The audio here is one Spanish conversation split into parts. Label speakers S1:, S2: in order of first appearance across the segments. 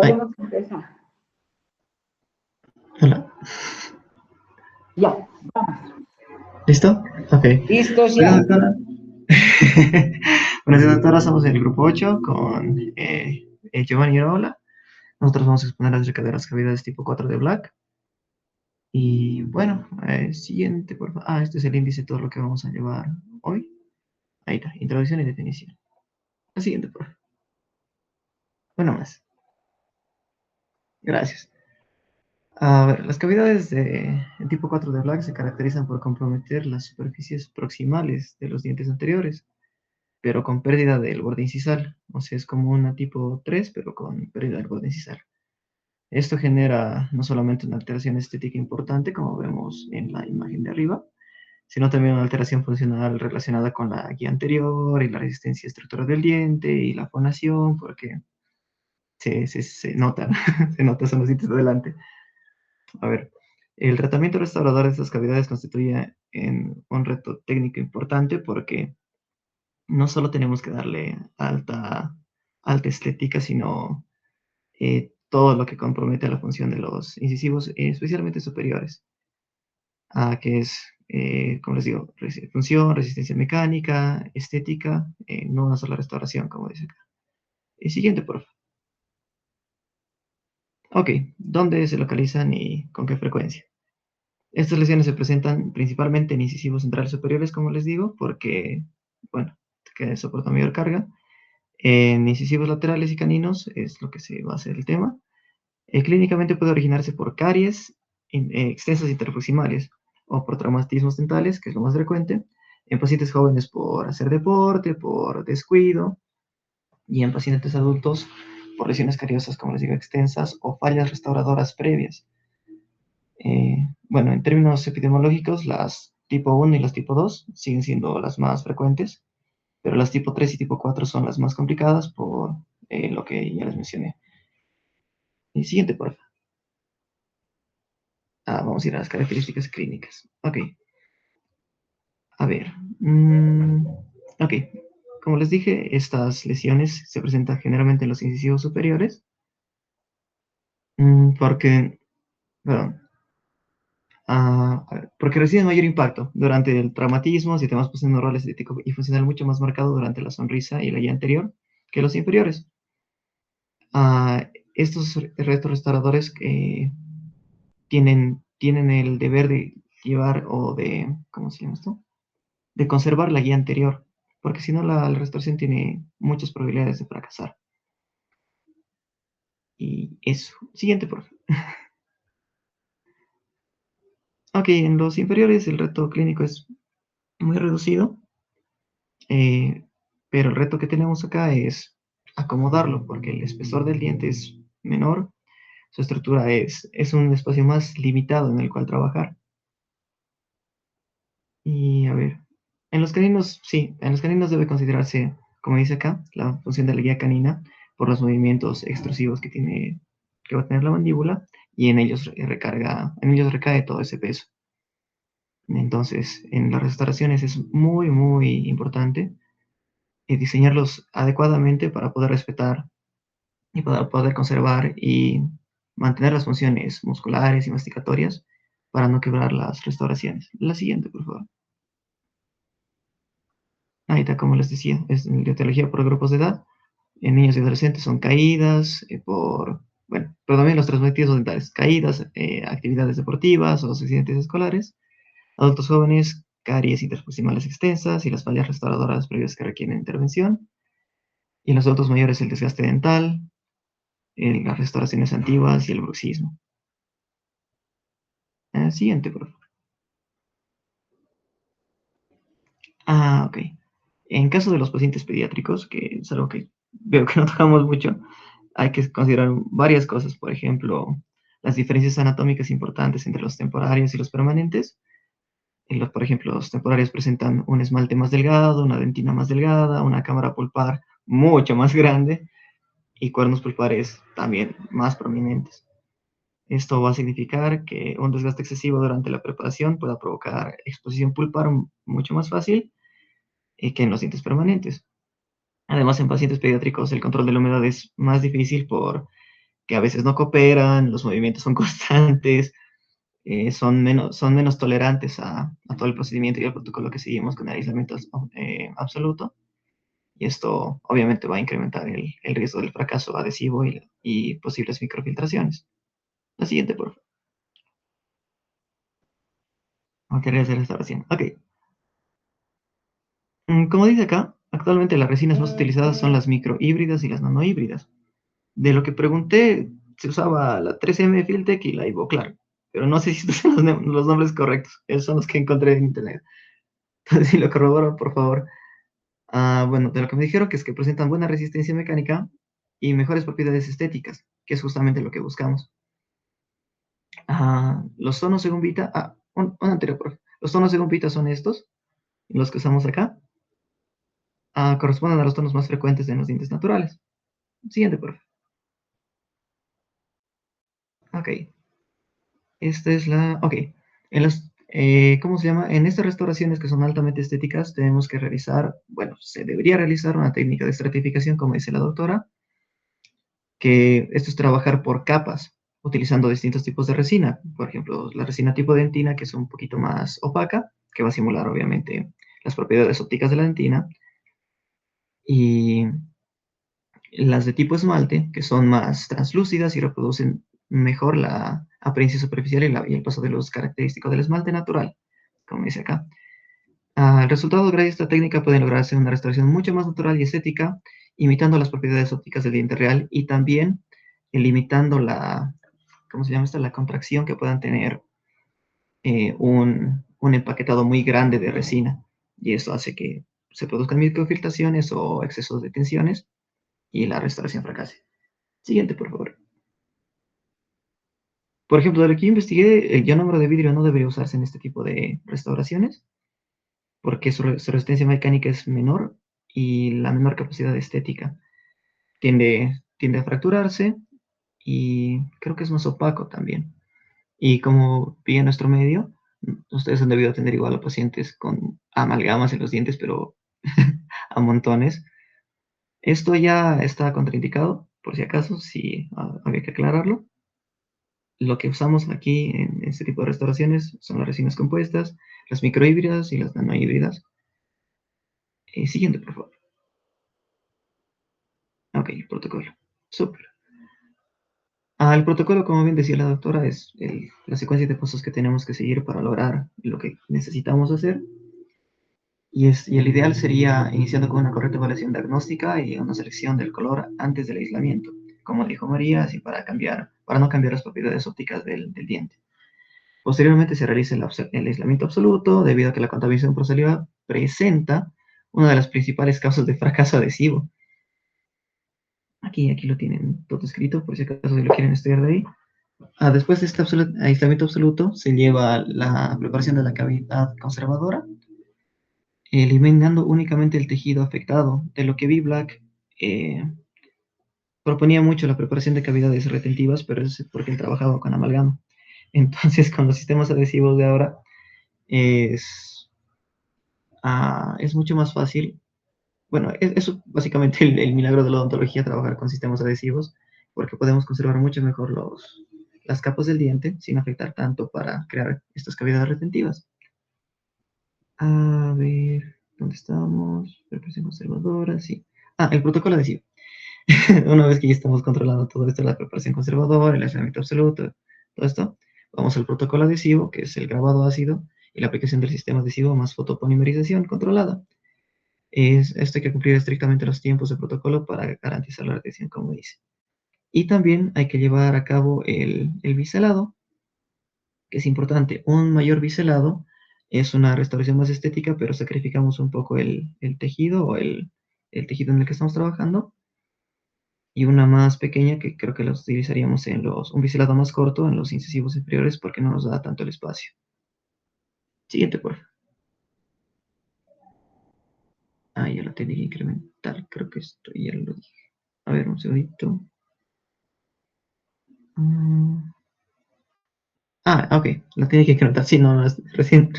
S1: Ay,
S2: Podemos empezar.
S1: hola.
S2: Ya, vamos.
S1: ¿Listo? Ok.
S2: Listos
S1: Bueno,
S2: ya.
S1: doctora. Bueno, sí, doctora, somos el grupo 8 con Giovanni y Raola. Nosotros vamos a exponer acerca de las cavidades tipo 4 de Black. Y bueno, siguiente, por favor. Ah, este es el índice de todo lo que vamos a llevar hoy. Ahí está, introducción y definición. La siguiente, por favor. Bueno, más. Gracias. A ver, las cavidades de tipo 4 de Black se caracterizan por comprometer las superficies proximales de los dientes anteriores, pero con pérdida del borde incisal. O sea, es como una tipo 3, pero con pérdida del borde incisal. Esto genera no solamente una alteración estética importante, como vemos en la imagen de arriba, sino también una alteración funcional relacionada con la guía anterior y la resistencia estructural del diente y la fonación, porque se nota, se nota, son los dientes de adelante. A ver, el tratamiento restaurador de estas cavidades constituye un reto técnico importante porque no solo tenemos que darle alta estética, sino todo lo que compromete la función de los incisivos, especialmente superiores, que es, como les digo, función, resistencia mecánica, estética, no una sola restauración, como dice acá. El siguiente, por favor. Ok, ¿dónde se localizan y con qué frecuencia? Estas lesiones se presentan principalmente en incisivos centrales superiores, como les digo, porque, bueno, que soporta mayor carga. En incisivos laterales y caninos es lo que se va a hacer el tema. Clínicamente puede originarse por caries extensas interproximales o por traumatismos dentales, que es lo más frecuente, en pacientes jóvenes por hacer deporte, por descuido, y en pacientes adultos por lesiones cariosas, como les digo, extensas o fallas restauradoras previas. Bueno, en términos epidemiológicos, las tipo 1 y las tipo 2 siguen siendo las más frecuentes, pero las tipo 3 y tipo 4 son las más complicadas por lo que ya les mencioné. El siguiente, por favor. Vamos a ir a las características clínicas. Ok, a ver. Ok, como les dije, estas lesiones se presentan generalmente en los incisivos superiores, porque, perdón, a ver, porque reciben mayor impacto durante el traumatismo, sistemas postneurales estético y funcional mucho más marcado durante la sonrisa y la guía anterior que los inferiores. Estos retos restauradores tienen el deber de llevar o de, ¿cómo se llama esto? De conservar la guía anterior, porque si no la restauración tiene muchas probabilidades de fracasar. Y eso. Siguiente, por favor. Ok, en los inferiores el reto clínico es muy reducido, eh, pero el reto que tenemos acá es acomodarlo, porque el espesor del diente es menor, su estructura es un espacio más limitado en el cual trabajar. Y a ver, en los caninos, sí, en los caninos debe considerarse, como dice acá, la función de la guía canina por los movimientos extrusivos que va a tener la mandíbula y en ellos recae todo ese peso. Entonces, en las restauraciones es muy, muy importante diseñarlos adecuadamente para poder respetar y para poder conservar y mantener las funciones musculares y masticatorias para no quebrar las restauraciones. La siguiente, por favor. Ahí está, como les decía, es en etiología por grupos de edad. En niños y adolescentes son caídas bueno, pero también los transmitidos dentales, caídas, actividades deportivas o accidentes escolares. Adultos jóvenes, caries interproximales extensas y las fallas restauradoras previas que requieren intervención. Y en los adultos mayores el desgaste dental, las restauraciones antiguas y el bruxismo. Siguiente, por favor. Ok. En caso de los pacientes pediátricos, que es algo que veo que no tocamos mucho, hay que considerar varias cosas. Por ejemplo, las diferencias anatómicas importantes entre los temporarios y los permanentes. Por ejemplo, los temporarios presentan un esmalte más delgado, una dentina más delgada, una cámara pulpar mucho más grande y cuernos pulpares también más prominentes. Esto va a significar que un desgaste excesivo durante la preparación pueda provocar exposición pulpar mucho más fácil que en los dientes permanentes. Además, en pacientes pediátricos el control de la humedad es más difícil porque que a veces no cooperan, los movimientos son constantes, son menos tolerantes a todo el procedimiento y el protocolo que seguimos con el aislamiento absoluto. Y esto obviamente va a incrementar el riesgo del fracaso adhesivo y posibles microfiltraciones. La siguiente, por favor. Materiales de restauración. Ok. Como dice acá, actualmente las resinas más utilizadas son las microhíbridas y las nanohíbridas. De lo que pregunté, se usaba la 3M Filtec y la Ivoclar, pero no sé si estos son los nombres correctos. Esos son los que encontré en internet. Entonces, si lo corroboro, por favor. Bueno, de lo que me dijeron que es que presentan buena resistencia mecánica y mejores propiedades estéticas, que es justamente lo que buscamos. Los tonos según Vita, un anterior, profe. Los tonos según Vita son estos, los que usamos acá. Corresponden a los tonos más frecuentes en los dientes naturales. Siguiente, profe. Ok. Esta es la. Ok. ¿Cómo se llama? En estas restauraciones que son altamente estéticas, tenemos que realizar, bueno, se debería realizar una técnica de estratificación, como dice la doctora, que esto es trabajar por capas, utilizando distintos tipos de resina. Por ejemplo, la resina tipo dentina, que es un poquito más opaca, que va a simular, obviamente, las propiedades ópticas de la dentina. Y las de tipo esmalte, que son más translúcidas y reproducen mejor la apariencia superficial y el paso de luz característico del esmalte natural, como dice acá. El resultado gracias a esta técnica puede lograrse una restauración mucho más natural y estética, imitando las propiedades ópticas del diente real y también limitando ¿cómo se llama esta? La contracción que puedan tener un empaquetado muy grande de resina. Y eso hace que se produzcan microfiltraciones o excesos de tensiones y la restauración fracase. Siguiente, por favor. Por ejemplo, de lo que yo investigué, el ionómero de vidrio no debería usarse en este tipo de restauraciones porque su resistencia mecánica es menor y la menor capacidad estética. Tiende a fracturarse y creo que es más opaco también. Y como vi en nuestro medio, ustedes han debido atender igual a pacientes con amalgamas en los dientes, pero a montones. Esto ya está contraindicado, por si acaso, si había que aclararlo. Lo que usamos aquí en este tipo de restauraciones son las resinas compuestas, las microhíbridas y las nanohíbridas. Siguiente, por favor. Ok, protocolo. Súper. El protocolo, como bien decía la doctora, es la secuencia de pasos que tenemos que seguir para lograr lo que necesitamos hacer. Y el ideal sería iniciando con una correcta evaluación diagnóstica y una selección del color antes del aislamiento, como dijo María, así para no cambiar las propiedades ópticas del diente. Posteriormente se realiza el aislamiento absoluto, debido a que la contaminación por saliva presenta una de las principales causas de fracaso adhesivo. Aquí lo tienen todo escrito, por si acaso si lo quieren estudiar de ahí. Después de este aislamiento absoluto, se lleva la preparación de la cavidad conservadora, eliminando únicamente el tejido afectado. De lo que vi, Black proponía mucho la preparación de cavidades retentivas, pero es porque él trabajaba con amalgama. Entonces, con los sistemas adhesivos de ahora, es mucho más fácil. Bueno, eso básicamente el milagro de la odontología, trabajar con sistemas adhesivos, porque podemos conservar mucho mejor las capas del diente sin afectar tanto para crear estas cavidades retentivas. A ver, ¿dónde estamos? Preparación conservadora, sí. El protocolo adhesivo. Una vez que ya estamos controlando todo esto, la preparación conservadora, el aislamiento absoluto, todo esto, vamos al protocolo adhesivo, que es el grabado ácido, y la aplicación del sistema adhesivo más fotopolimerización controlada. Esto hay que cumplir estrictamente los tiempos de protocolo para garantizar la adhesión, como dice. Y también hay que llevar a cabo el biselado, que es importante. Un mayor biselado es una restauración más estética, pero sacrificamos un poco el tejido o el tejido en el que estamos trabajando. Y una más pequeña que creo que la utilizaríamos un biselado más corto en los incisivos inferiores porque no nos da tanto el espacio. Siguiente, por favor. Ya la técnica incremental, creo que esto ya lo dije. A ver, un segundito. Ok, la técnica incremental, sí, no, recién.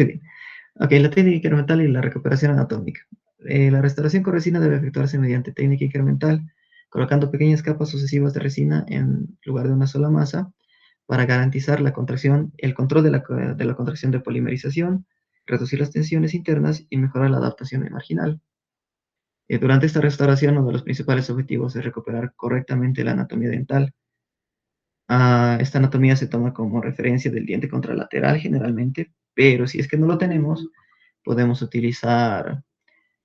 S1: Ok, la técnica incremental y la recuperación anatómica. La restauración con resina debe efectuarse mediante técnica incremental, colocando pequeñas capas sucesivas de resina en lugar de una sola masa para garantizar la contracción, el control de la contracción de polimerización, reducir las tensiones internas y mejorar la adaptación marginal. Durante esta restauración, uno de los principales objetivos es recuperar correctamente la anatomía dental. Esta anatomía se toma como referencia del diente contralateral generalmente, pero si es que no lo tenemos, podemos utilizar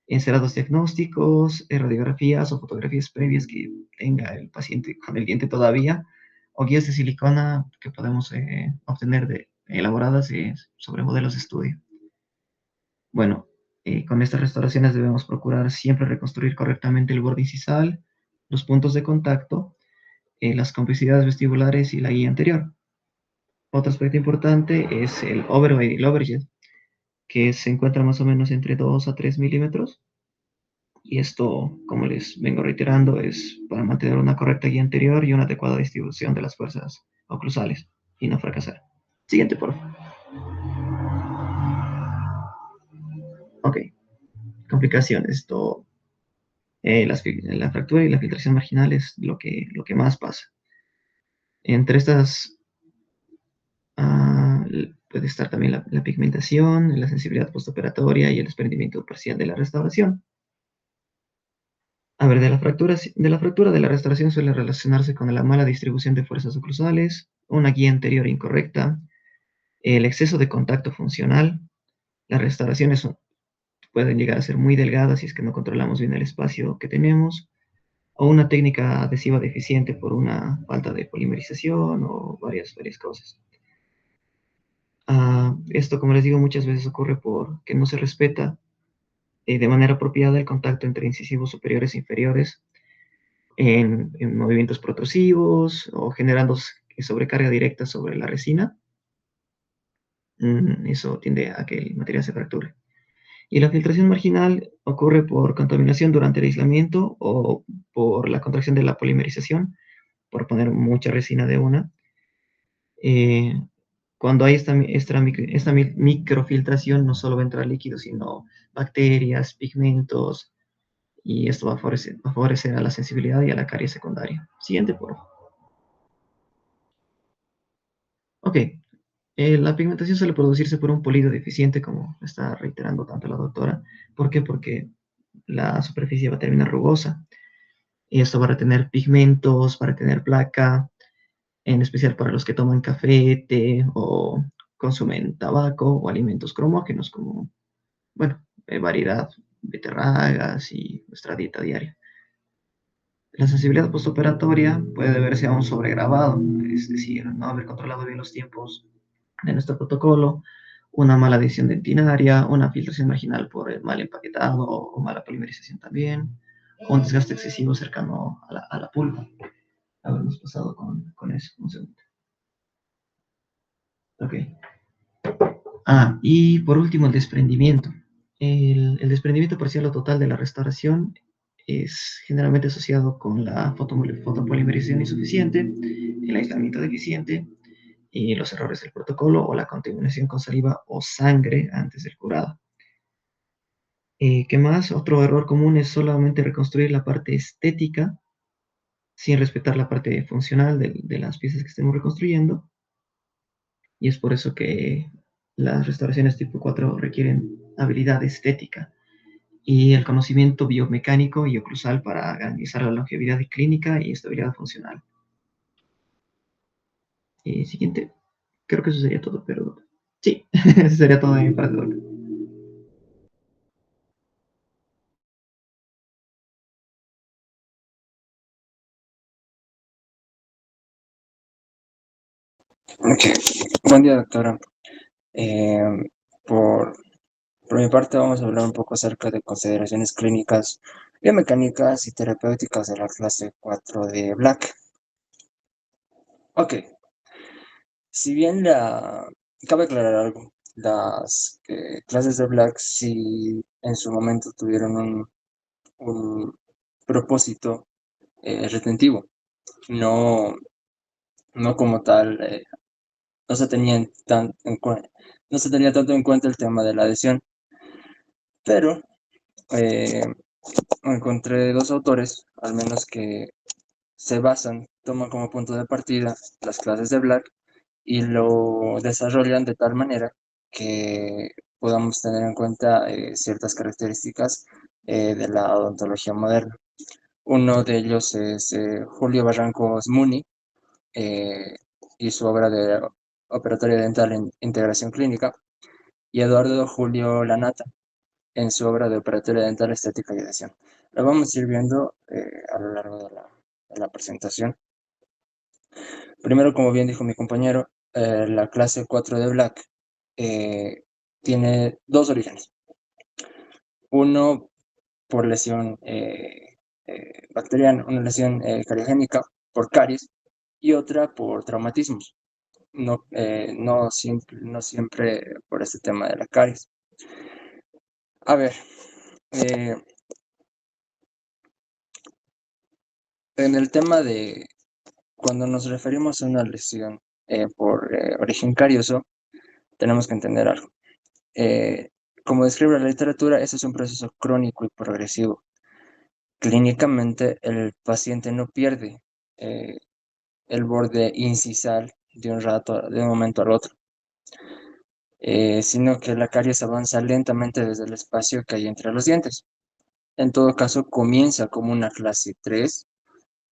S1: encerados diagnósticos, radiografías o fotografías previas que tenga el paciente con el diente todavía, o guías de silicona que podemos obtener elaboradas sobre modelos de estudio. Bueno, con estas restauraciones debemos procurar siempre reconstruir correctamente el borde incisal, los puntos de contacto, las complicidades vestibulares y la guía anterior. Otro aspecto importante es el overbite y el overjet, que se encuentra más o menos entre 2 a 3 milímetros. Y esto, como les vengo reiterando, es para mantener una correcta guía anterior y una adecuada distribución de las fuerzas oclusales y no fracasar. Siguiente, por favor. Ok, complicaciones. La fractura y la filtración marginal es lo que más pasa. Entre estas puede estar también la pigmentación, la sensibilidad postoperatoria y el desprendimiento parcial de la restauración. A ver, de la fractura de la restauración suele relacionarse con la mala distribución de fuerzas oclusales, una guía anterior incorrecta, el exceso de contacto funcional. Las restauraciones pueden llegar a ser muy delgadas si es que no controlamos bien el espacio que tenemos, o una técnica adhesiva deficiente por una falta de polimerización o varias cosas. Esto, como les digo, muchas veces ocurre porque no se respeta de manera apropiada el contacto entre incisivos superiores e inferiores en movimientos protrusivos o generando sobrecarga directa sobre la resina. Eso tiende a que el material se fracture. Y la filtración marginal ocurre por contaminación durante el aislamiento o por la contracción de la polimerización, por poner mucha resina de una. Cuando hay esta microfiltración, no solo va a entrar líquido, sino bacterias, pigmentos, y esto va a favorecer a la sensibilidad y a la caries secundaria. Siguiente, por favor. Ok, la pigmentación suele producirse por un polido deficiente, como está reiterando tanto la doctora. ¿Por qué? Porque la superficie va a terminar rugosa. Y esto va a retener pigmentos, va a retener placa, en especial para los que toman café, té o consumen tabaco o alimentos cromógenos como, bueno, variedad, beterragas y nuestra dieta diaria. La sensibilidad postoperatoria puede deberse a un sobregrabado, es decir, no haber controlado bien los tiempos de nuestro protocolo, una mala adición dentinaria, una filtración marginal por el mal empaquetado o mala polimerización también, o un desgaste excesivo cercano a la pulpa. Habernos pasado con eso, un segundo. Ok. Y por último, el desprendimiento. El desprendimiento parcial o total de la restauración es generalmente asociado con la fotopolimerización insuficiente, el aislamiento deficiente y los errores del protocolo o la contaminación con saliva o sangre antes del curado. ¿Qué más? Otro error común es solamente reconstruir la parte estética sin respetar la parte funcional de las piezas que estemos reconstruyendo. Y es por eso que las restauraciones tipo 4 requieren habilidad estética y el conocimiento biomecánico y oclusal para garantizar la longevidad clínica y estabilidad funcional. Siguiente. Creo que eso sería todo, pero sí, eso sería todo de mi parte, Doc.
S3: Ok, buen día, doctora. Eh, por, por mi parte, vamos a hablar un poco acerca de consideraciones clínicas, biomecánicas y terapéuticas de la clase 4 de Black. Ok, si bien cabe aclarar algo, las clases de Black sí en su momento tuvieron un propósito retentivo, no, no como tal. No se tenía no se tenía tanto en cuenta el tema de la adhesión, pero encontré dos autores, al menos que toman como punto de partida las clases de Black y lo desarrollan de tal manera que podamos tener en cuenta ciertas características de la odontología moderna. Uno de ellos es Julio Barrancos Muni eh, y su obra de Operatoria Dental en Integración Clínica, y Eduardo Julio Lanata en su obra de Operatoria Dental, Estética y Adhesión. Lo vamos a ir viendo a lo largo de la presentación. Primero, como bien dijo mi compañero, la clase 4 de Black tiene dos orígenes. Uno por lesión bacteriana, una lesión cariogénica por caries, y otra por traumatismos. No siempre por este tema de la caries. A ver, eh, en el tema de cuando nos referimos a una lesión por origen carioso, tenemos que entender algo. Eh, Como describe la literatura, ese es un proceso crónico y progresivo. Clínicamente, el paciente no pierde eh, el borde incisal de un momento al otro, sino que la caries avanza lentamente desde el espacio que hay entre los dientes. En todo caso, comienza como una clase 3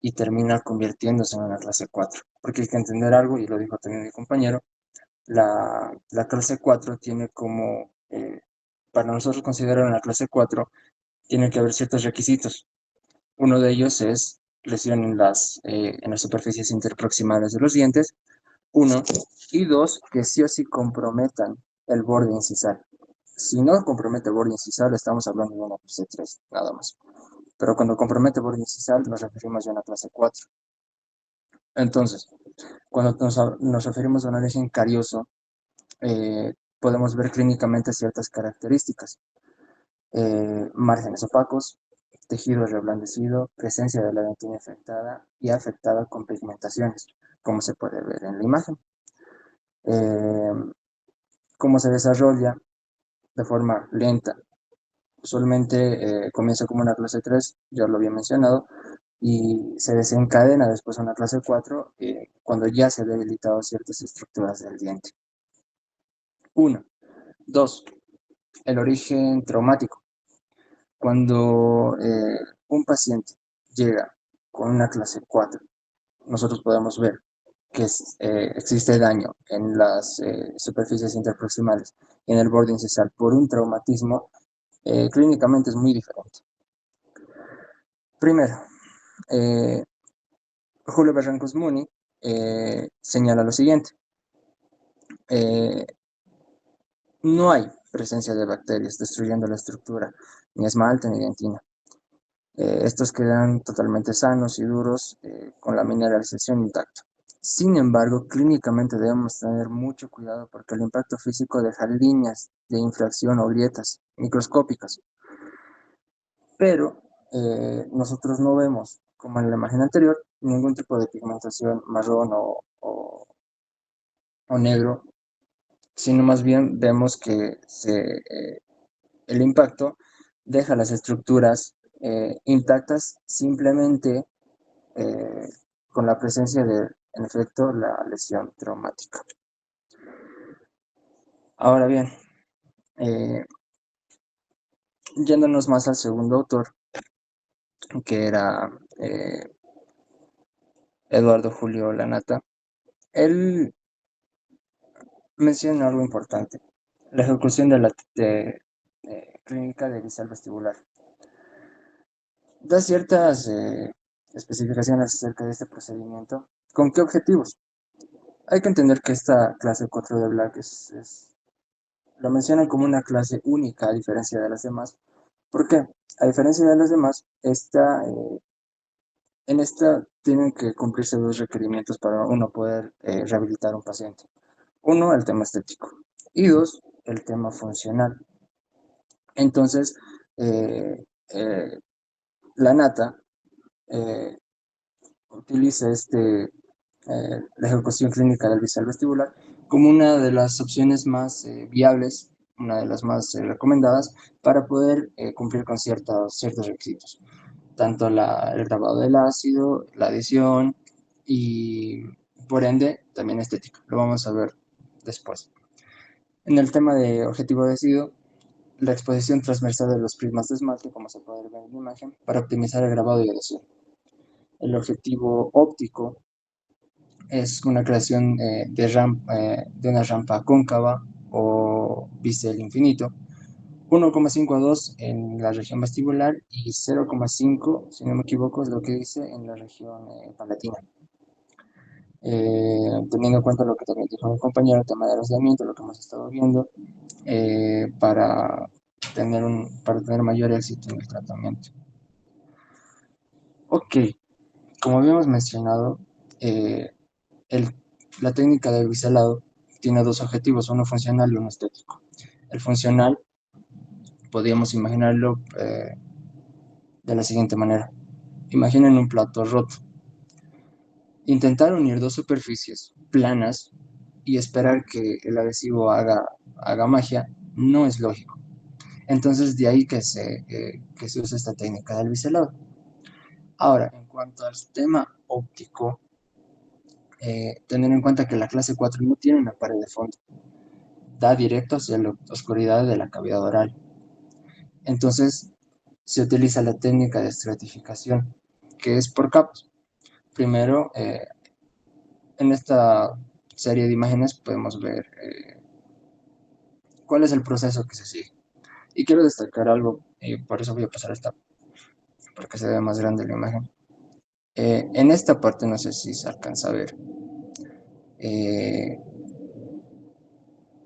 S3: y termina convirtiéndose en una clase 4. Porque hay que entender algo, y lo dijo también mi compañero, la clase 4 tiene como, para nosotros considerar una clase 4, tiene que haber ciertos requisitos. Uno de ellos es lesión en las superficies interproximales de los dientes, uno, y dos, que sí o sí comprometan el borde incisal. Si no compromete el borde incisal, estamos hablando de una clase 3, nada más. Pero cuando compromete el borde incisal, nos referimos ya a una clase 4. Entonces, cuando nos referimos a un origen carioso, podemos ver clínicamente ciertas características. Márgenes opacos, tejido reblandecido, presencia de la dentina infectada y afectada con pigmentaciones, como se puede ver en la imagen. Eh, Cómo se desarrolla de forma lenta. Usualmente comienza como una clase 3, ya lo había mencionado, y se desencadena después a una clase 4 cuando ya se han debilitado ciertas estructuras del diente. 1. 2. El origen traumático. Cuando un paciente llega con una clase 4, nosotros podemos ver que existe daño en las superficies interproximales y en el borde incisal por un traumatismo, clínicamente es muy diferente. Primero, eh, Julio Barrancos Muni señala lo siguiente. No hay presencia de bacterias destruyendo la estructura, ni esmalte ni dentina. Estos quedan totalmente sanos y duros con la mineralización intacta. Sin embargo, clínicamente debemos tener mucho cuidado porque el impacto físico deja líneas de infracción o grietas microscópicas. Pero nosotros no vemos, como en la imagen anterior, ningún tipo de pigmentación marrón o negro, sino más bien vemos que el impacto deja las estructuras intactas simplemente eh, con la presencia de, en efecto, la lesión traumática. Ahora bien, eh, yéndonos más al segundo autor, que era Eduardo Julio Lanata, él menciona algo importante, la ejecución de la clínica de visual vestibular. Da ciertas especificaciones acerca de este procedimiento. ¿Con qué objetivos? Hay que entender que esta clase 4 de Black lo mencionan como una clase única a diferencia de las demás. ¿Por qué? A diferencia de las demás, en esta tienen que cumplirse dos requerimientos para uno poder rehabilitar a un paciente. Uno, el tema estético, y dos, el tema funcional. Entonces, eh, eh, la nata eh, utiliza la ejecución clínica del visual vestibular como una de las opciones más viables una de las más recomendadas para poder cumplir con ciertos requisitos, tanto el grabado del ácido, la adición y por ende también estética. Lo vamos a ver después. En el tema de objetivo de ácido, la exposición transversal de los prismas de esmalte, como se puede ver en la imagen, para optimizar el grabado y adición. El objetivo óptico es una creación de una rampa cóncava o bisel infinito, 1,5 a 2 en la región vestibular y 0,5, si no me equivoco, es lo que dice en la región palatina. Teniendo en cuenta lo que también dijo mi compañero, el tema del aislamiento, lo que hemos estado viendo, para tener mayor éxito en el tratamiento. Ok, como habíamos mencionado, la técnica del biselado tiene dos objetivos, uno funcional y uno estético. El funcional, podríamos imaginarlo de la siguiente manera. Imaginen un plato roto. Intentar unir dos superficies planas y esperar que el adhesivo haga magia no es lógico. Entonces, de ahí que se usa esta técnica del biselado. Ahora, en cuanto al tema óptico, tener en cuenta que la clase 4 no tiene una pared de fondo, da directo hacia la oscuridad de la cavidad oral. Entonces, se utiliza la técnica de estratificación, que es por capas. Primero, en esta serie de imágenes podemos ver cuál es el proceso que se sigue. Y quiero destacar algo, y por eso voy a pasar esta, porque se ve más grande la imagen. En esta parte, no sé si se alcanza a ver,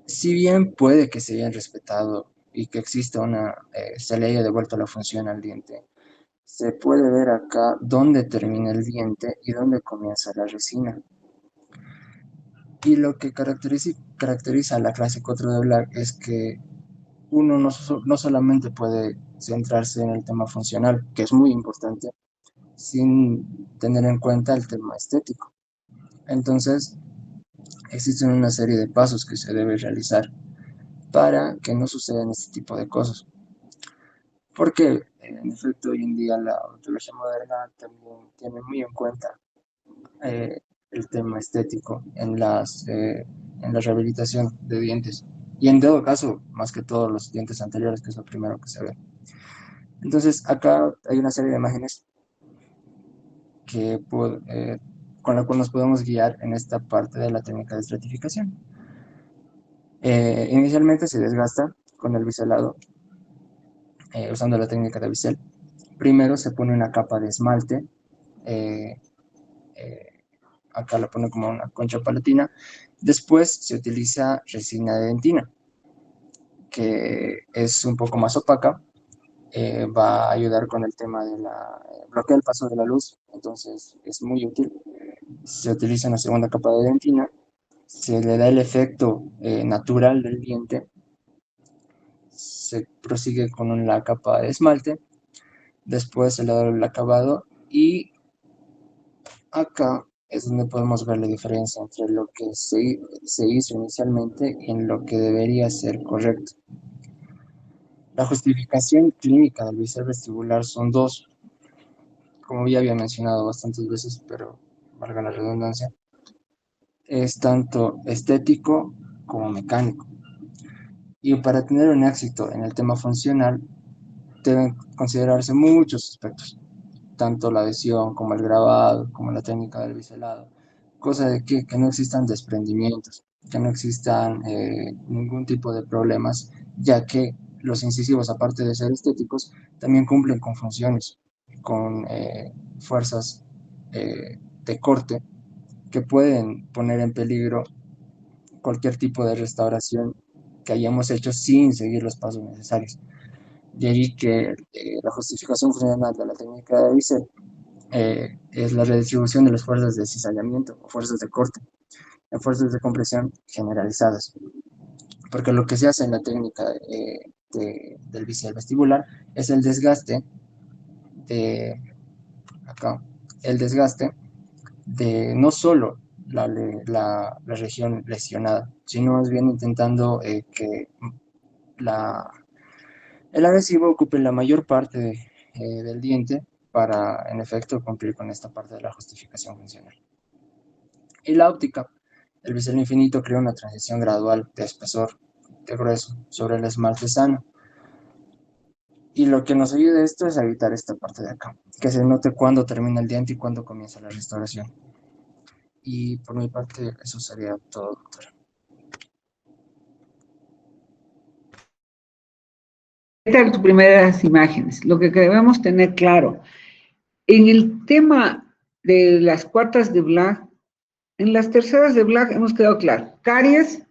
S3: si bien puede que se hayan respetado y que exista se le haya devuelto la función al diente, se puede ver acá dónde termina el diente y dónde comienza la resina. Y lo que caracteriza a la clase 4 de Black es que uno no solamente puede centrarse en el tema funcional, que es muy importante, sin tener en cuenta el tema estético. Entonces, existen una serie de pasos que se debe realizar para que no sucedan este tipo de cosas. Porque, en efecto, hoy en día la odontología moderna también tiene muy en cuenta el tema estético en la rehabilitación de dientes. Y en todo caso, más que todos los dientes anteriores, que es lo primero que se ve. Entonces, acá hay una serie de imágenes con la cual nos podemos guiar en esta parte de la técnica de estratificación. Inicialmente se desgasta con el biselado, usando la técnica de bisel. Primero se pone una capa de esmalte, acá la pone como una concha palatina. Después se utiliza resina de dentina, que es un poco más opaca, va a ayudar con el tema de bloquea el paso de la luz, entonces es muy útil. Se utiliza una segunda capa de dentina, se le da el efecto natural del diente, se prosigue con la capa de esmalte, después se le da el acabado y acá es donde podemos ver la diferencia entre lo que se hizo inicialmente y en lo que debería ser correcto. La justificación clínica del bisel vestibular son dos, como ya había mencionado bastantes veces, pero valga la redundancia, es tanto estético como mecánico. Y para tener un éxito en el tema funcional, deben considerarse muchos aspectos, tanto la adhesión como el grabado, como la técnica del biselado, cosa de que no existan desprendimientos, que no existan ningún tipo de problemas, ya que los incisivos, aparte de ser estéticos, también cumplen con funciones, con fuerzas de corte que pueden poner en peligro cualquier tipo de restauración que hayamos hecho sin seguir los pasos necesarios. De ahí que la justificación funcional de la técnica de Visser es la redistribución de las fuerzas de cizallamiento o fuerzas de corte en fuerzas de compresión generalizadas. Porque lo que se hace en la técnica del bisel vestibular es el desgaste de acá, el desgaste de no solo la región lesionada, sino más bien intentando que el adhesivo ocupe la mayor parte del diente para, en efecto, cumplir con esta parte de la justificación funcional. Y la óptica. El bisel infinito crea una transición gradual de espesor de grueso sobre el esmalte sano. Y lo que nos ayuda esto es a evitar esta parte de acá, que se note cuándo termina el diente y cuándo comienza la restauración. Y por mi parte, eso sería todo, doctor.
S2: Estas son tus primeras imágenes. Lo que debemos tener claro, en el tema de las cuartas de Black, en las terceras de Black hemos quedado claro. Caries,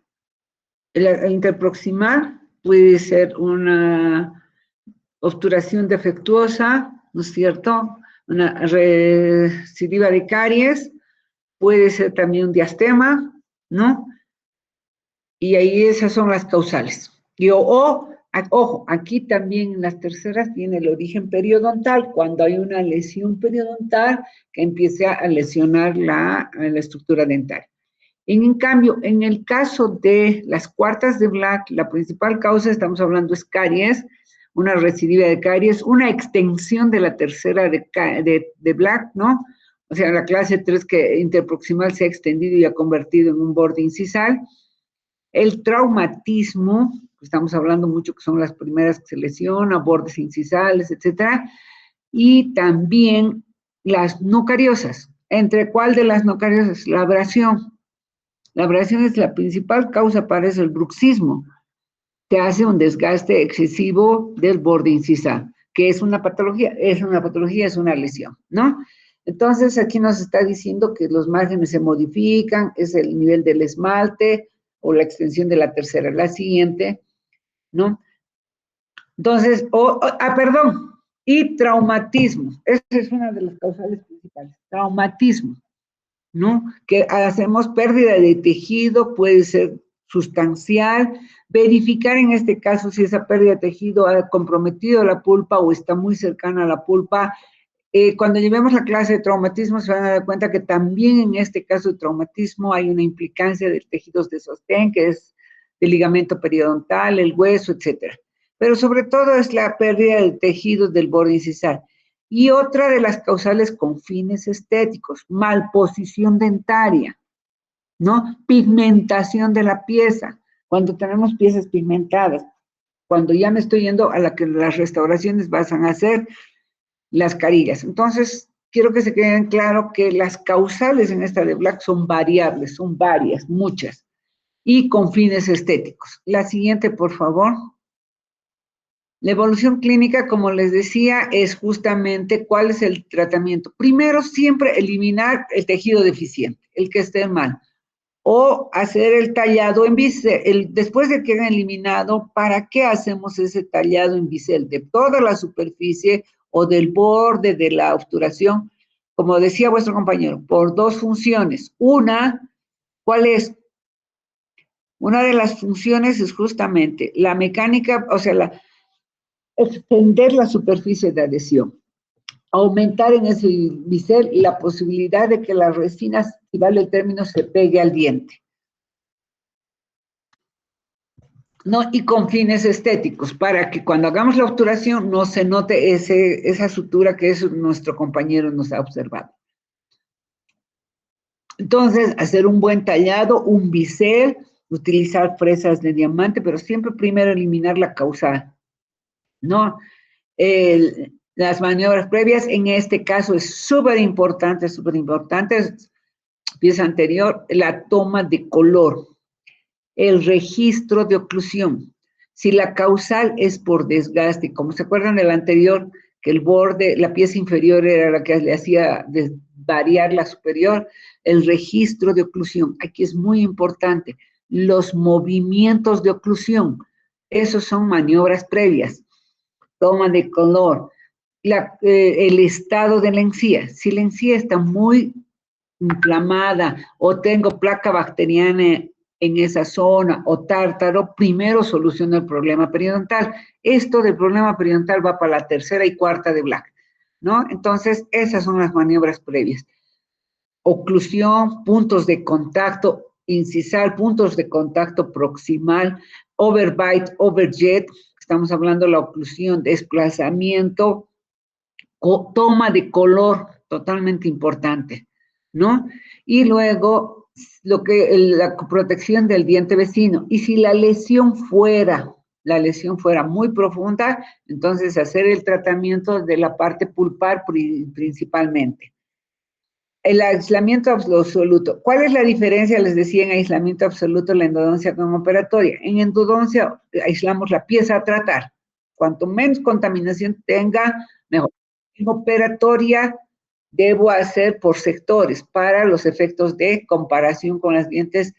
S2: el interproximal puede ser una obturación defectuosa, ¿no es cierto? Una recidiva de caries, puede ser también un diastema, ¿no? Y ahí esas son las causales. Ojo, aquí también en las terceras tiene el origen periodontal, cuando hay una lesión periodontal que empiece a lesionar la estructura dental. En cambio, en el caso de las cuartas de Black, la principal causa, estamos hablando, es caries, una recidiva de caries, una extensión de la tercera de Black, ¿no? O sea, la clase 3 que interproximal se ha extendido y ha convertido en un borde incisal. El traumatismo, estamos hablando mucho que son las primeras que se lesionan, bordes incisales, etcétera, y también las no cariosas. ¿Entre cuál de las no cariosas? La abrasión. La abrasión es la principal causa para eso, el bruxismo, que hace un desgaste excesivo del borde incisal, que es una patología, es una lesión, ¿no? Entonces, aquí nos está diciendo que los márgenes se modifican, es el nivel del esmalte o la extensión de la tercera, la siguiente, ¿no? Entonces, perdón, y traumatismo, esa es una de las causales principales, traumatismo, ¿no? Que hacemos pérdida de tejido, puede ser sustancial, verificar en este caso si esa pérdida de tejido ha comprometido la pulpa o está muy cercana a la pulpa. Cuando llevemos la clase de traumatismo se van a dar cuenta que también en este caso de traumatismo hay una implicancia de tejidos de sostén, que es el ligamento periodontal, el hueso, etcétera. Pero sobre todo es la pérdida de tejidos del borde incisal. Y otra de las causales con fines estéticos, malposición dentaria, ¿no? Pigmentación de la pieza, cuando tenemos piezas pigmentadas, cuando ya me estoy yendo a la que las restauraciones van a hacer las carillas. Entonces, quiero que se queden claro que las causales en esta de Black son variables, son varias, muchas, y con fines estéticos. La siguiente, por favor. La evolución clínica, como les decía, es justamente cuál es el tratamiento. Primero, siempre eliminar el tejido deficiente, el que esté mal, o hacer el tallado en bisel. Después de que hayan eliminado, ¿para qué hacemos ese tallado en bisel? De toda la superficie o del borde de la obturación, como decía vuestro compañero, por dos funciones. Una, ¿cuál es? Una de las funciones es justamente la mecánica, o sea, extender la superficie de adhesión, aumentar en ese bisel la posibilidad de que la resina, si vale el término, se pegue al diente. ¿No? Y con fines estéticos, para que cuando hagamos la obturación no se note esa sutura que nuestro compañero nos ha observado. Entonces, hacer un buen tallado, un bisel, utilizar fresas de diamante, pero siempre primero eliminar la causal, ¿no? Las maniobras previas, en este caso es súper importante, pieza anterior, la toma de color, el registro de oclusión. Si la causal es por desgaste, como se acuerdan del anterior, que el borde, la pieza inferior era la que le hacía variar la superior, el registro de oclusión. Aquí es muy importante. Los movimientos de oclusión, esos son maniobras previas. Toma de color, el estado de la encía. Si la encía está muy inflamada o tengo placa bacteriana en esa zona o tártaro, primero soluciona el problema periodontal. Esto del problema periodontal va para la tercera y cuarta de Black, ¿no? Entonces, esas son las maniobras previas. Oclusión, puntos de contacto, incisal, puntos de contacto proximal, overbite, overjet, estamos hablando de la oclusión, desplazamiento, toma de color, totalmente importante, ¿no? Y luego, la protección del diente vecino. Y si la lesión fuera muy profunda, entonces hacer el tratamiento de la parte pulpar principalmente. El aislamiento absoluto. ¿Cuál es la diferencia, les decía, en aislamiento absoluto, la endodoncia con operatoria? En endodoncia aislamos la pieza a tratar. Cuanto menos contaminación tenga, mejor. En operatoria debo hacer por sectores para los efectos de comparación con los dientes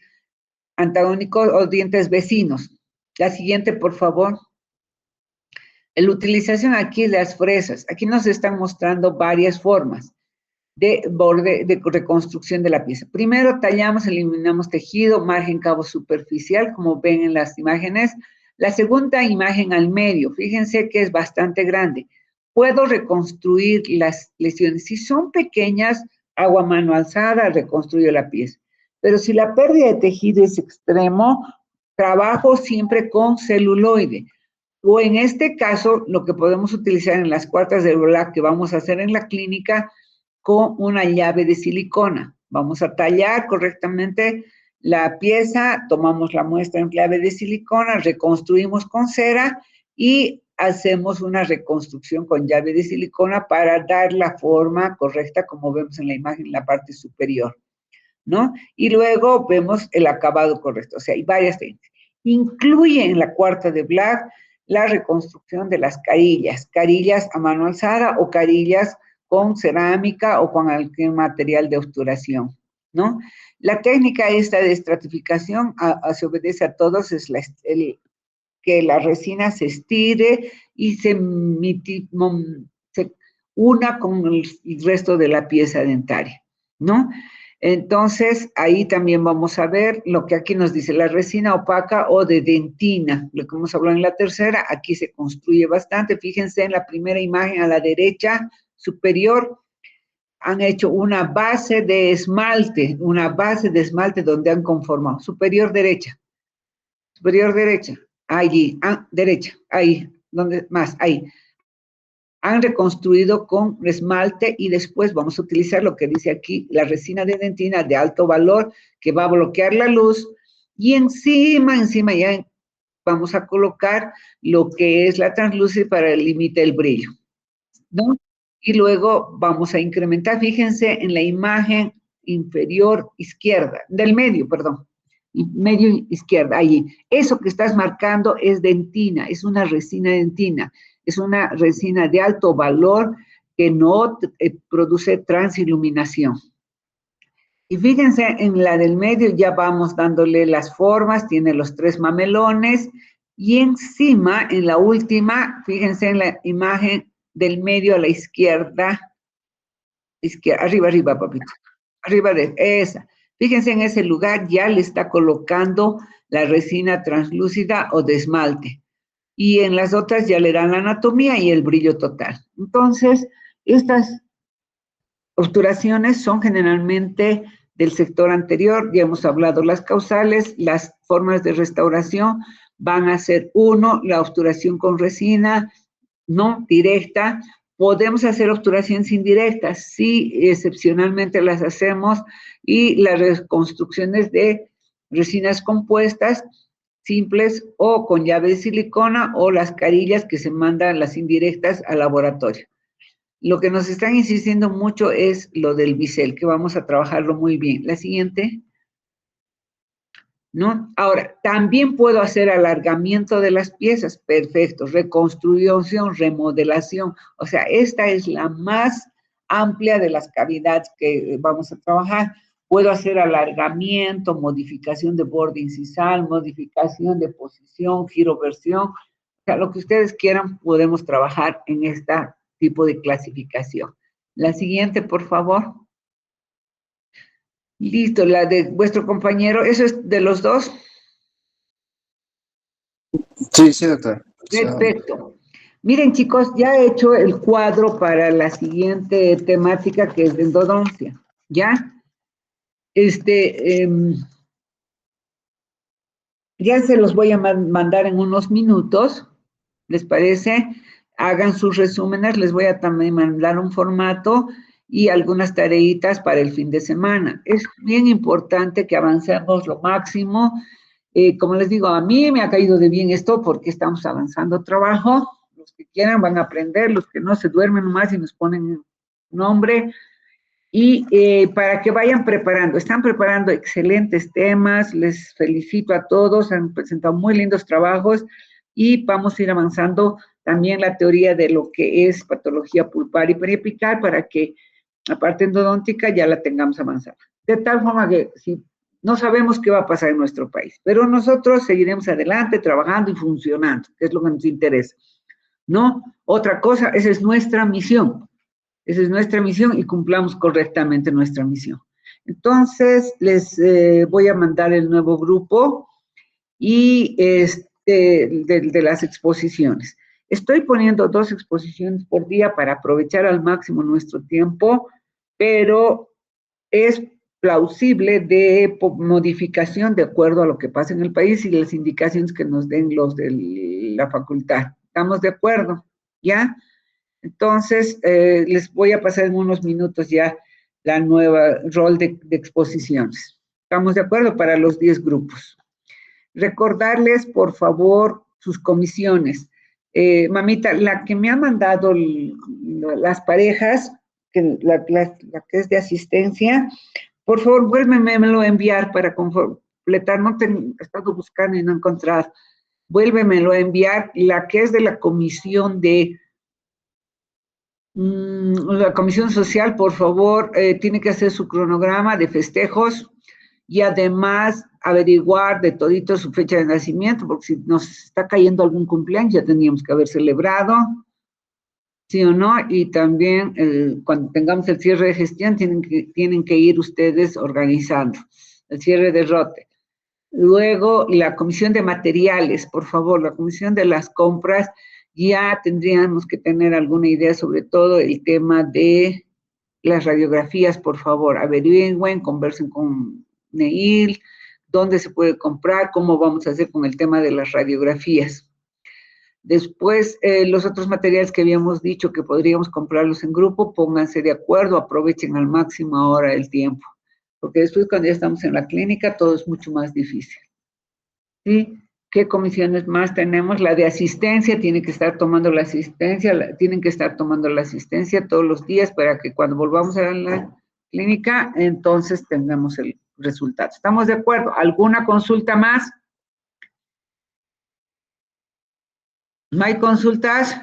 S2: antagónicos o dientes vecinos. La siguiente, por favor. La utilización aquí de las fresas. Aquí nos están mostrando varias formas de borde, de reconstrucción de la pieza. Primero tallamos, eliminamos tejido, margen cabo superficial, como ven en las imágenes. La segunda imagen al medio, fíjense que es bastante grande. Puedo reconstruir las lesiones. Si son pequeñas, hago a mano alzada, reconstruyo la pieza. Pero si la pérdida de tejido es extremo, trabajo siempre con celuloide. O en este caso, lo que podemos utilizar en las cuartas de Black que vamos a hacer en la clínica, con una llave de silicona. Vamos a tallar correctamente la pieza, tomamos la muestra en llave de silicona, reconstruimos con cera y hacemos una reconstrucción con llave de silicona para dar la forma correcta, como vemos en la imagen en la parte superior, ¿no? Y luego vemos el acabado correcto. O sea, hay varias técnicas. Incluye en la cuarta de Black la reconstrucción de las carillas a mano alzada o carillas con cerámica o con algún material de obturación, ¿no? La técnica esta de estratificación se obedece a todos, es que la resina se estire y se una con el resto de la pieza dentaria, ¿no? Entonces, ahí también vamos a ver lo que aquí nos dice, la resina opaca o de dentina, lo que hemos hablado en la tercera, aquí se construye bastante. Fíjense en la primera imagen a la derecha superior, han hecho una base de esmalte donde han conformado. Superior derecha, allí, derecha, ahí, donde más, ahí. Han reconstruido con esmalte y después vamos a utilizar lo que dice aquí, la resina de dentina de alto valor que va a bloquear la luz y encima ya vamos a colocar lo que es la translúcida para limitar el brillo, ¿no? Y luego vamos a incrementar, fíjense en la imagen inferior izquierda, del medio, perdón, medio izquierda, allí. Eso que estás marcando es dentina, es una resina dentina. Es una resina de alto valor que no produce transiluminación. Y fíjense, en la del medio ya vamos dándole las formas, tiene los 3 mamelones, y encima, en la última, fíjense en la imagen del medio a la izquierda, arriba, papito, arriba de esa. Fíjense en ese lugar, ya le está colocando la resina translúcida o de esmalte. Y en las otras ya le dan la anatomía y el brillo total. Entonces, estas obturaciones son generalmente del sector anterior, ya hemos hablado las causales, las formas de restauración van a ser la obturación con resina, no directa. Podemos hacer obturaciones indirectas, sí, excepcionalmente las hacemos, y las reconstrucciones de resinas compuestas, simples o con llave de silicona o las carillas que se mandan las indirectas al laboratorio. Lo que nos están insistiendo mucho es lo del bisel, que vamos a trabajarlo muy bien. La siguiente, ¿no? Ahora, también puedo hacer alargamiento de las piezas, perfecto, reconstrucción, remodelación, o sea, esta es la más amplia de las cavidades que vamos a trabajar. Puedo hacer alargamiento, modificación de borde incisal, modificación de posición, giroversión, o sea, lo que ustedes quieran podemos trabajar en este tipo de clasificación. La siguiente, por favor. Listo, la de vuestro compañero, ¿eso es de los dos?
S3: Sí, doctor.
S2: Perfecto. Miren, chicos, ya he hecho el cuadro para la siguiente temática que es de endodoncia, ¿ya? Ya se los voy a mandar en unos minutos, ¿les parece? Hagan sus resúmenes, les voy a también mandar un formato y algunas tareitas para el fin de semana. Es bien importante que avancemos lo máximo. Como les digo, a mí me ha caído de bien esto porque estamos avanzando trabajo. Los que quieran van a aprender, los que no se duermen nomás y nos ponen nombre. Y para que vayan preparando, están preparando excelentes temas, les felicito a todos, han presentado muy lindos trabajos y vamos a ir avanzando también la teoría de lo que es patología pulpar y periapical para que la parte endodóntica ya la tengamos avanzada. De tal forma que si no sabemos qué va a pasar en nuestro país, pero nosotros seguiremos adelante trabajando y funcionando, que es lo que nos interesa. No, otra cosa, esa es nuestra misión. Esa es nuestra misión y cumplamos correctamente nuestra misión. Entonces, les voy a mandar el nuevo grupo y de las exposiciones. Estoy poniendo 2 exposiciones por día para aprovechar al máximo nuestro tiempo, pero es plausible de modificación de acuerdo a lo que pasa en el país y las indicaciones que nos den los de la facultad. ¿Estamos de acuerdo? ¿Ya? Entonces, les voy a pasar en unos minutos ya la nueva rol de exposiciones. ¿Estamos de acuerdo? Para los 10 grupos. Recordarles, por favor, sus comisiones. Mamita, la que me ha mandado las parejas, la que es de asistencia, por favor, vuélvemelo a enviar para completar. No he estado buscando y no he encontrado. Vuélvemelo a enviar. La que es de la comisión de la Comisión Social, por favor, tiene que hacer su cronograma de festejos y además averiguar de todito su fecha de nacimiento, porque si nos está cayendo algún cumpleaños ya teníamos que haber celebrado, ¿sí o no? Y también cuando tengamos el cierre de gestión tienen que ir ustedes organizando el cierre de ROTE. Luego, la comisión de materiales, por favor, la comisión de las compras, ya tendríamos que tener alguna idea sobre todo el tema de las radiografías, por favor, averigüen, conversen con Neil, dónde se puede comprar, cómo vamos a hacer con el tema de las radiografías. Después, los otros materiales que habíamos dicho que podríamos comprarlos en grupo, pónganse de acuerdo, aprovechen al máximo ahora el tiempo, porque después cuando ya estamos en la clínica todo es mucho más difícil. ¿Sí? ¿Qué comisiones más tenemos? La de asistencia, tiene que estar tomando la asistencia, tienen que estar tomando la asistencia todos los días para que cuando volvamos a la clínica, entonces tengamos el resultado. ¿Estamos de acuerdo? ¿Alguna consulta más? ¿No hay consultas?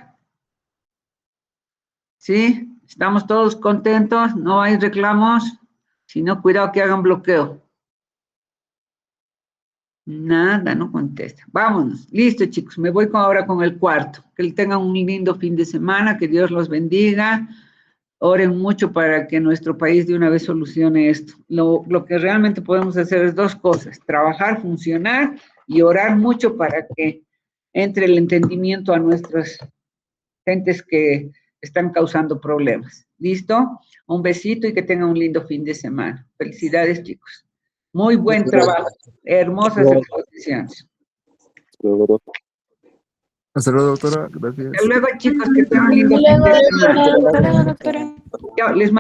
S2: ¿Sí? ¿Estamos todos contentos? ¿No hay reclamos? Si no, cuidado que hagan bloqueo. Nada, no contesta. Vámonos. Listo, chicos. Me voy ahora con el cuarto. Que tengan un lindo fin de semana. Que Dios los bendiga. Oren mucho para que nuestro país de una vez solucione esto. Lo que realmente podemos hacer es 2 cosas. Trabajar, funcionar y orar mucho para que entre el entendimiento a nuestras gentes que están causando problemas. ¿Listo? Un besito y que tengan un lindo fin de semana. Felicidades, chicos. Muy buen trabajo. Hermosas exposiciones.
S4: Hasta luego, doctora. Gracias.
S2: Hasta luego, chicos, que tengan un lindo fin de semana.
S5: Doctora.
S2: Yo les